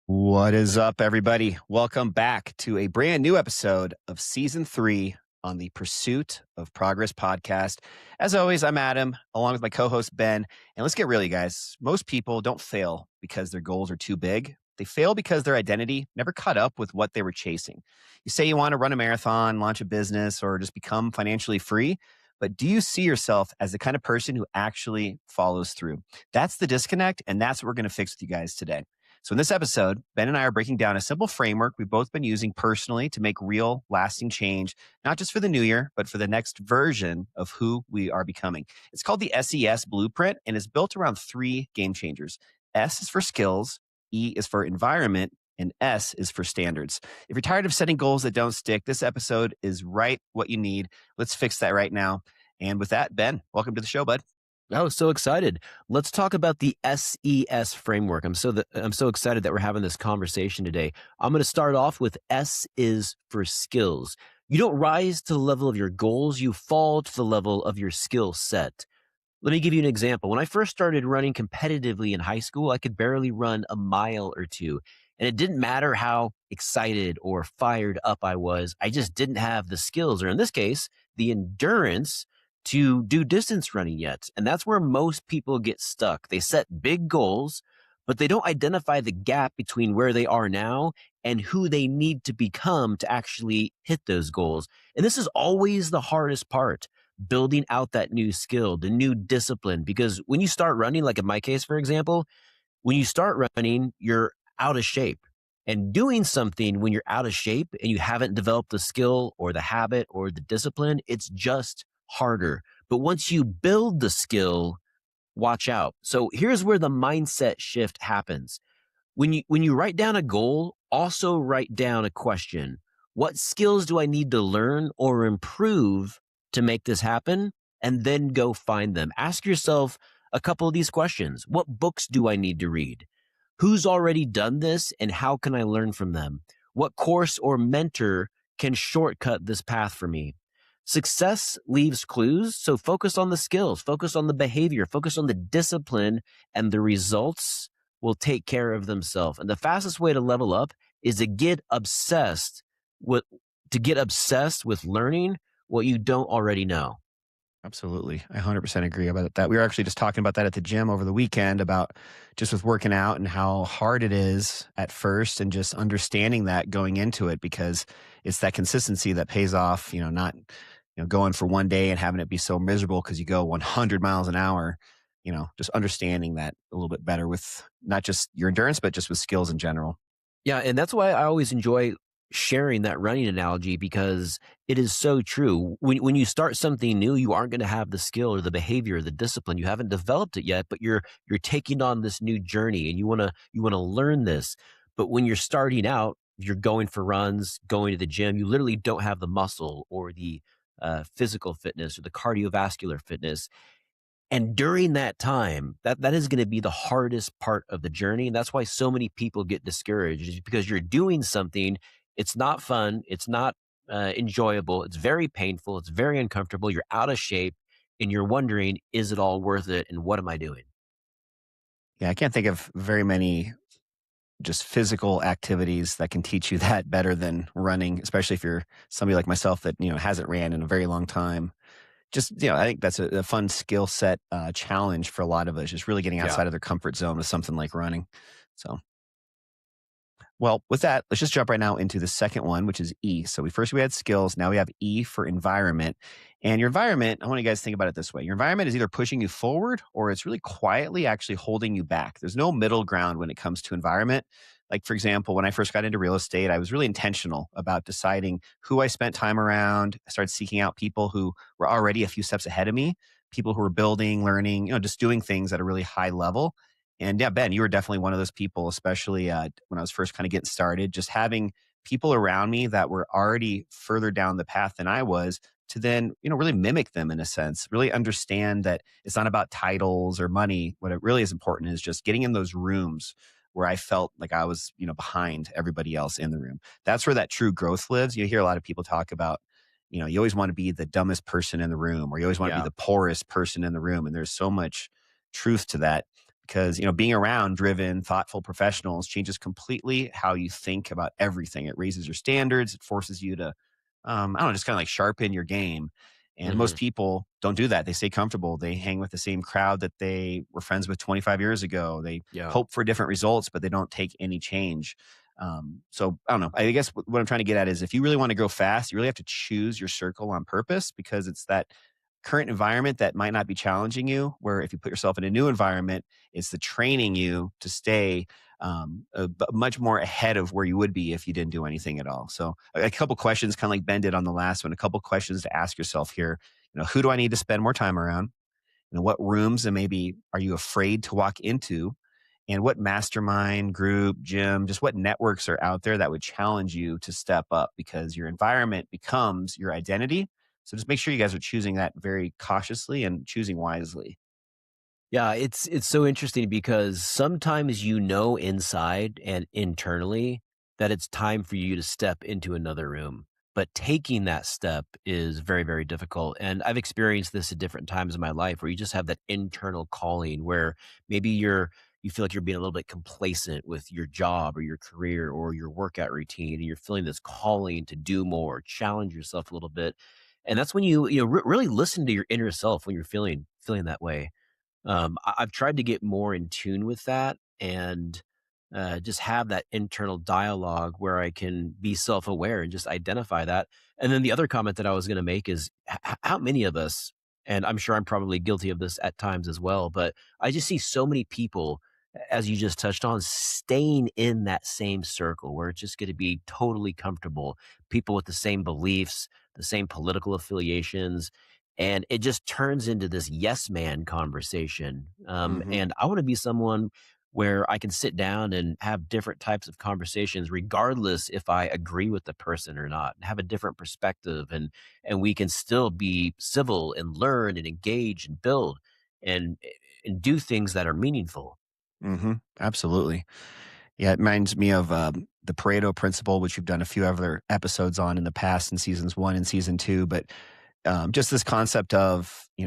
What is up, everybody? Welcome back to a brand new episode of season 3 on the Pursuit of Progress podcast. As always, I'm Adam, along with my co host, Ben. And let's get real, you guys. Most people don't fail because their goals are too big. They fail because their identity never caught up with what they were chasing. You say you want to run a marathon, launch a business, or just become financially free. But do you see yourself as the kind of person who actually follows through? That's the disconnect. And that's what we're going to fix with you guys today. So, in this episode, Ben and I are breaking down a simple framework we've both been using personally to make real, lasting change, not just for the new year, but for the next version of who we are becoming. It's called the S.E.S blueprint and is built around 3 game changers. S is for skills, E is for environment, and S is for standards. If you're tired of setting goals that don't stick, this episode is right what you need. Let's fix that right now. And with that, Ben, welcome to the show, bud. Oh, so excited. Let's talk about the S.E.S framework. I'm so excited that we're having this conversation today. I'm going to start off with S is for skills. You don't rise to the level of your goals, you fall to the level of your skill set. Let me give you an example. When I first started running competitively in high school, I could barely run a mile or two. And it didn't matter how excited or fired up I was. I just didn't have the skills, or in this case, the endurance to do distance running yet. And that's where most people get stuck. They set big goals, but they don't identify the gap between where they are now and who they need to become to actually hit those goals. And this is always the hardest part, building out that new skill, the new discipline. Because when you start running, like in my case, for example, when you start running, you're out of shape. And doing something when you're out of shape and you haven't developed the skill or the habit or the discipline, it's just harder. But once you build the skill, watch out. So here's where the mindset shift happens. When you write down a goal, also write down a question. What skills do I need to learn or improve to make this happen? And then go find them. Ask yourself a couple of these questions. What books do I need to read? Who's already done this and how can I learn from them? What course or mentor can shortcut this path for me? Success leaves clues, so focus on the skills, focus on the behavior, focus on the discipline, and the results will take care of themselves. And the fastest way to level up is to get obsessed with learning what you don't already know. Absolutely. I 100% agree about that. We were actually just talking about that at the gym over the weekend about just with working out and how hard it is at first and just understanding that going into it because it's that consistency that pays off, not, going for one day and having it be so miserable because you go 100 miles an hour, just understanding that a little bit better with not just your endurance, but just with skills in general. Yeah, and that's why I always enjoy sharing that running analogy because it is so true. When you start something new, you aren't going to have the skill or the behavior, or the discipline. You haven't developed it yet, but you're taking on this new journey and you want to learn this. But when you're starting out, you're going for runs, going to the gym, you literally don't have the muscle or the physical fitness or the cardiovascular fitness. And during that time, that is going to be the hardest part of the journey. And that's why so many people get discouraged, is because you're doing something. It's not fun. It's not enjoyable. It's very painful. It's very uncomfortable. You're out of shape and you're wondering, is it all worth it? And what am I doing? Yeah, I can't think of very many just physical activities that can teach you that better than running, especially if you're somebody like myself that, hasn't ran in a very long time. Just, I think that's a fun skill set challenge for a lot of us, just really getting outside of their comfort zone with something like running. So, well, with that, let's just jump right now into the second one, which is E. So we had skills. Now we have E for environment. And your environment, I want you guys to think about it this way. Your environment is either pushing you forward or it's really quietly actually holding you back. There's no middle ground when it comes to environment. Like, for example, when I first got into real estate, I was really intentional about deciding who I spent time around. I started seeking out people who were already a few steps ahead of me, people who were building, learning, just doing things at a really high level. And yeah, Ben, you were definitely one of those people, especially when I was first kind of getting started, just having people around me that were already further down the path than I was to then, really mimic them in a sense, really understand that it's not about titles or money. What it really is important is just getting in those rooms where I felt like I was, behind everybody else in the room. That's where that true growth lives. You hear a lot of people talk about, you always want to be the dumbest person in the room, or you always want to be the poorest person in the room. And there's so much truth to that. because being around driven, thoughtful professionals changes completely how you think about everything. It raises your standards. It forces you to, I don't know, just kind of like sharpen your game. And most Hmm. people don't do that. They stay comfortable. They hang with the same crowd that they were friends with 25 years ago. They Yeah. hope for different results, but they don't take any change. So I don't know. I guess what I'm trying to get at is if you really want to go fast, you really have to choose your circle on purpose, because it's that current environment that might not be challenging you. Where if you put yourself in a new environment, it's the training you to stay much more ahead of where you would be if you didn't do anything at all. So a couple questions, kind of like Ben did on the last one, a couple questions to ask yourself here. Who do I need to spend more time around? What rooms and maybe are you afraid to walk into? And what mastermind group, gym, just what networks are out there that would challenge you to step up, because your environment becomes your identity. So just make sure you guys are choosing that very cautiously and choosing wisely. Yeah, it's so interesting because sometimes you know inside and internally that it's time for you to step into another room. But taking that step is very, very difficult. And I've experienced this at different times in my life where you just have that internal calling where maybe you feel like you're being a little bit complacent with your job or your career or your workout routine, and you're feeling this calling to do more, challenge yourself a little bit. And that's when really listen to your inner self when you're feeling that way. I've tried to get more in tune with that and just have that internal dialogue where I can be self aware and just identify that. And then the other comment that I was going to make is how many of us, and I'm sure I'm probably guilty of this at times as well, but I just see so many people, as you just touched on, staying in that same circle where it's just going to be totally comfortable. People with the same beliefs, the same political affiliations, and it just turns into this yes man conversation. Hmm. And I want to be someone where I can sit down and have different types of conversations, regardless if I agree with the person or not, and have a different perspective, and we can still be civil and learn and engage and build and and do things that are meaningful. Hmm. Absolutely. Yeah, it reminds me of the Pareto principle, which we've done a few other episodes on in the past in seasons 1 and season 2. But just this concept of they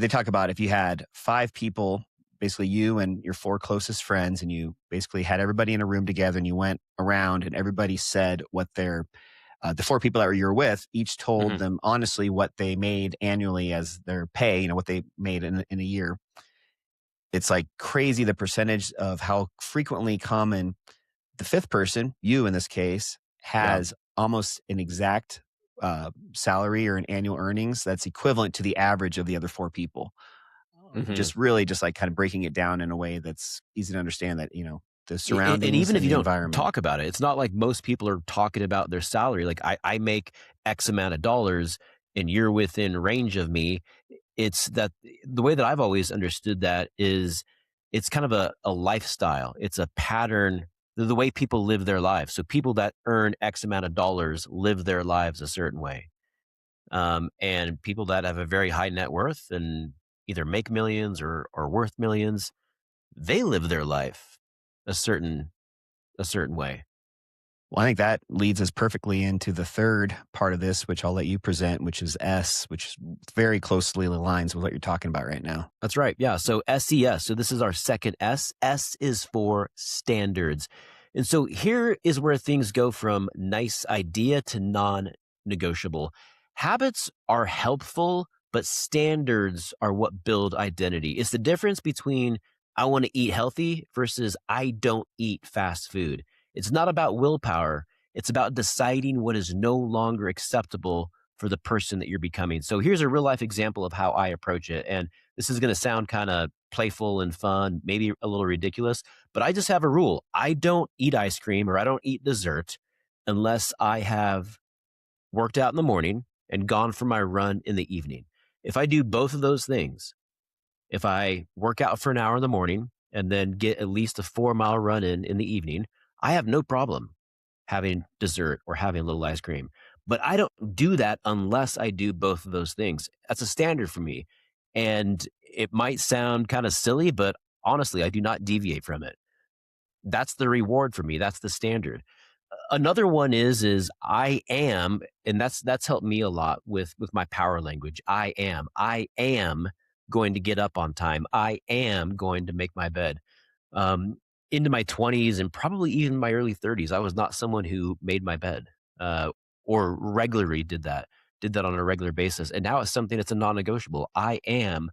talk about if you had 5 people, basically you and your 4 closest friends, and you basically had everybody in a room together, and you went around and everybody said what their the 4 people that you're with each told Hmm. them honestly what they made annually as their pay, what they made in a year. It's like crazy the percentage of how frequently common the fifth person, you in this case, Yeah. has almost an exact salary or an annual earnings that's equivalent to the average of the other 4 people. Hmm. Just really just like kind of breaking it down in a way that's easy to understand, that, the And surroundings even if and you the don't environment. talk about it, it's not like most people are talking about their salary. Like I make X amount of dollars and you're within range of me. It's that the way that I've always understood that is it's kind of a lifestyle. It's a pattern, the way people live their lives. So people that earn X amount of dollars live their lives a certain way. And people that have a very high net worth and either make millions or worth millions, they live their life a certain way. Well, I think that leads us perfectly into the third part of this, which I'll let you present, which is S, which very closely aligns with what you're talking about right now. That's right. Yeah. So SES. So this is our second S. S is for standards. And so here is where things go from nice idea to non negotiable. Habits are helpful, but standards are what build identity. It's the difference between I want to eat healthy versus I don't eat fast food. It's not about willpower, it's about deciding what is no longer acceptable for the person that you're becoming. So here's a real life example of how I approach it. And this is going to sound kind of playful and fun, maybe a little ridiculous, but I just have a rule. I don't eat ice cream or I don't eat dessert unless I have worked out in the morning and gone for my run in the evening. If I do both of those things, if I work out for an hour in the morning and then get at least a 4 mile run in the evening, I have no problem having dessert or having a little ice cream. But I don't do that unless I do both of those things. That's a standard for me. And it might sound kind of silly, but honestly, I do not deviate from it. That's the reward for me. That's the standard. Another one is I am, and that's helped me a lot with my power language. I am going to get up on time. I am going to make my bed. Um, into my 20s and probably even my early 30s, I was not someone who made my bed or regularly did that on a regular basis. And now it's something that's a non negotiable. I am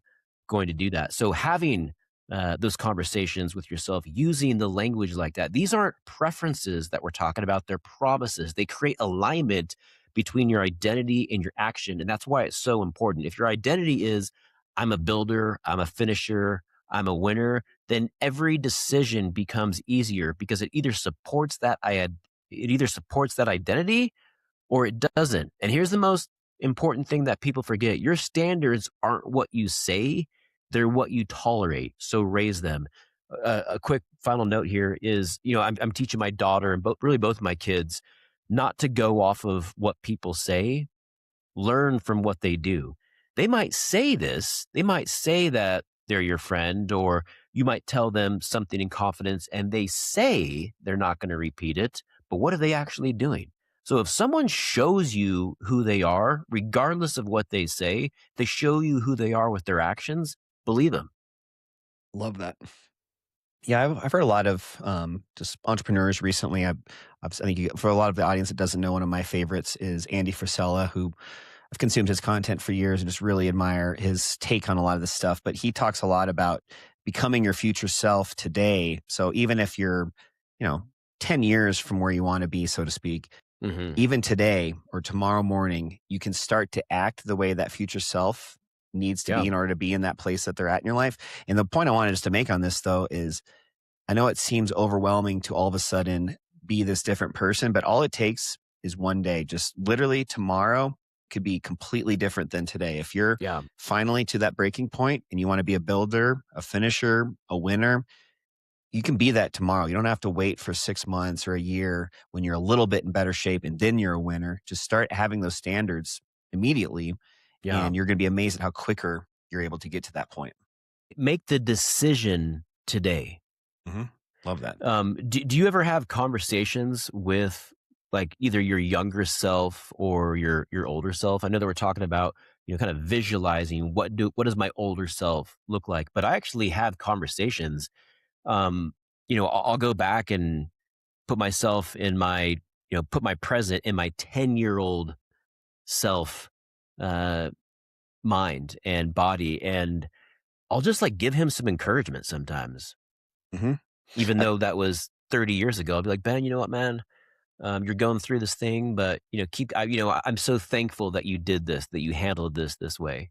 going to do that. So having those conversations with yourself using the language like that, these aren't preferences that we're talking about, they're promises. They create alignment between your identity and your action. And that's why it's so important. If your identity is, I'm a builder, I'm a finisher, I'm a winner, then every decision becomes easier because it either supports that identity or it doesn't. And here's the most important thing that people forget. Your standards aren't what you say, they're what you tolerate. So raise them. A quick final note here is, I'm teaching my daughter and really both of my kids not to go off of what people say, learn from what they do. They might say this, they might say that they're your friend, or you might tell them something in confidence and they say they're not going to repeat it. But what are they actually doing? So if someone shows you who they are, regardless of what they say, they show you who they are with their actions, believe them. Love that. Yeah, I've heard a lot of just entrepreneurs recently. I think for a lot of the audience that doesn't know, one of my favorites is Andy Frisella, who I've consumed his content for years and just really admire his take on a lot of this stuff. But he talks a lot about becoming your future self today. So even if you're, you know, 10 years from where you want to be, so to speak, Hmm. even today or tomorrow morning, you can start to act the way that future self needs to Yeah. be in order to be in that place that they're at in your life. And the point I wanted just to make on this, though, is I know it seems overwhelming to all of a sudden be this different person, but all it takes is one day. Just literally tomorrow could be completely different than today. If you're Yeah. finally to that breaking point and you want to be a builder, a finisher, a winner, you can be that tomorrow. You don't have to wait for 6 months or a year when you're a little bit in better shape and then you're a winner. Just start having those standards immediately, Yeah. and you're going to be amazed at how quicker you're able to get to that point. Make the decision today. Hmm. Love that. Do you ever have conversations with like either your younger self or your older self? I know that we're talking about, kind of visualizing what does my older self look like, but I actually have conversations. Um, I'll go back and put myself in put my present in my 10-year-old self, uh, mind and body, and I'll just like give him some encouragement sometimes, Hmm. even though that was 30 years ago. I'll be like, Ben, you know what, man? You're going through this thing, but I'm so thankful that you did this, that you handled this way.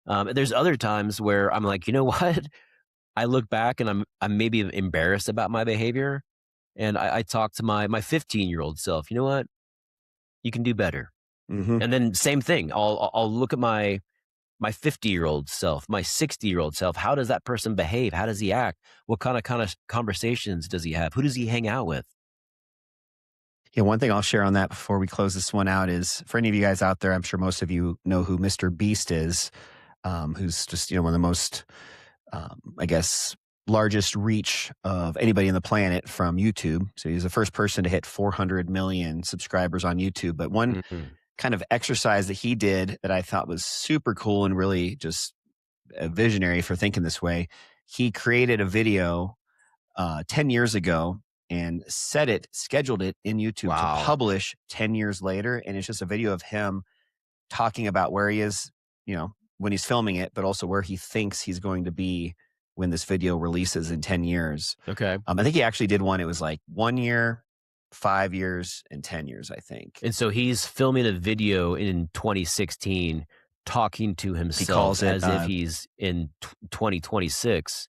And there's other times where I'm like, you know what? I look back and I'm maybe embarrassed about my behavior, and I talk to my 15-year-old self. You know what? You can do better. Hmm. And then same thing. I'll look at my 50-year-old self, my 60-year-old self. How does that person behave? How does he act? What kind of conversations does he have? Who does he hang out with? Yeah, one thing I'll share on that before we close this one out is for any of you guys out there, I'm sure most of you know who Mr. Beast is, who's just one of the most, I guess, largest reach of anybody on the planet from YouTube. So he's the first person to hit 400 million subscribers on YouTube. But one Mhm. kind of exercise that he did that I thought was super cool and really just a visionary for thinking this way, he created a video 10 years ago and scheduled it in YouTube to Wow. publish 10 years later. And it's just a video of him talking about where he is, when he's filming it, but also where he thinks he's going to be when this video releases in 10 years. Okay. I think he actually did one. It was like 1 year, 5 years, and 10 years, I think. And so he's filming a video in 2016 talking to He himself calls it, as if he's in 2026,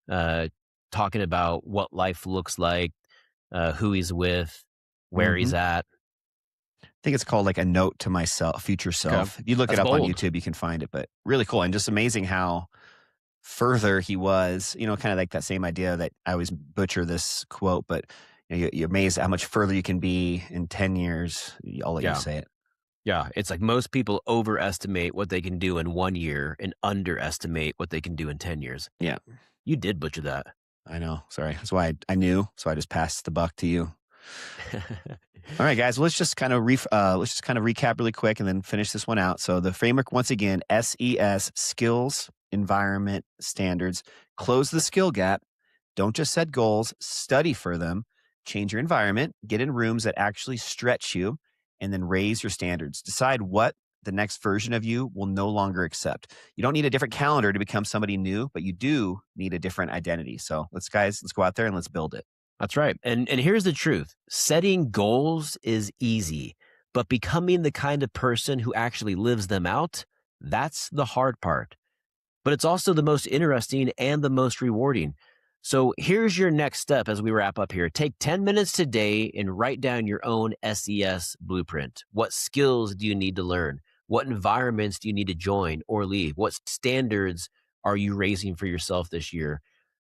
uh, talking about what life looks like, who he's with, where he's mhm. at. I think it's called like a note to myself, future Okay. self. If you look it That's up on bold. YouTube, you can find it, but really cool. And just amazing how further he was, kind of like that same idea that I always butcher this quote, but you're amazed at how much further you can be in 10 years. I'll let you Yeah. say it. Yeah. It's like most people overestimate what they can do in 1 year and underestimate what they can do in 10 years. Yeah, You did butcher that. I know. Sorry. That's why I knew. So I just passed the buck to you. All right, guys. Well, let's just kind of recap really quick and then finish this one out. So the framework, once again, SES, skills, environment, standards. Close the skill gap. Don't just set goals, study for them. Change your environment, get in rooms that actually stretch you, and then raise your standards. Decide what the next version of you will no longer accept. You don't need a different calendar to become somebody new, but you do need a different identity. So let's go out there and let's build it. That's right. And here's the truth. Setting goals is easy, but becoming the kind of person who actually lives them out, that's the hard part. But it's also the most interesting and the most rewarding. So here's your next step as we wrap up here. Take 10 minutes today and write down your own SES blueprint. What skills do you need to learn? What environments do you need to join or leave? What standards are you raising for yourself this year?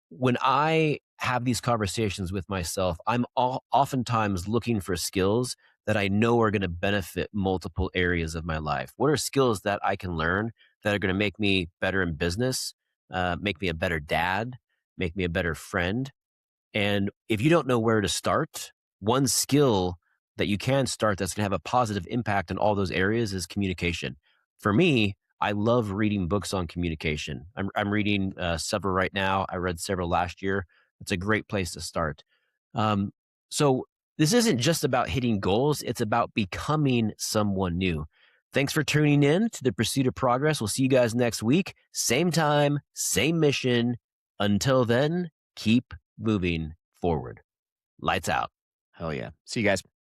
When I have these conversations with myself, oftentimes looking for skills that I know are going to benefit multiple areas of my life. What are skills that I can learn that are going to make me better in business, make me a better dad, make me a better friend? And if you don't know where to start, one skill that you can start that's going to have a positive impact in all those areas is communication. For me, I love reading books on communication. I'm reading several right now. I read several last year. It's a great place to start. Um, so this isn't just about hitting goals, it's about becoming someone new. Thanks for tuning in to the Pursuit of Progress. We'll see you guys next week. Same time, same mission. Until then, keep moving forward. Lights out. Hell yeah. See you guys.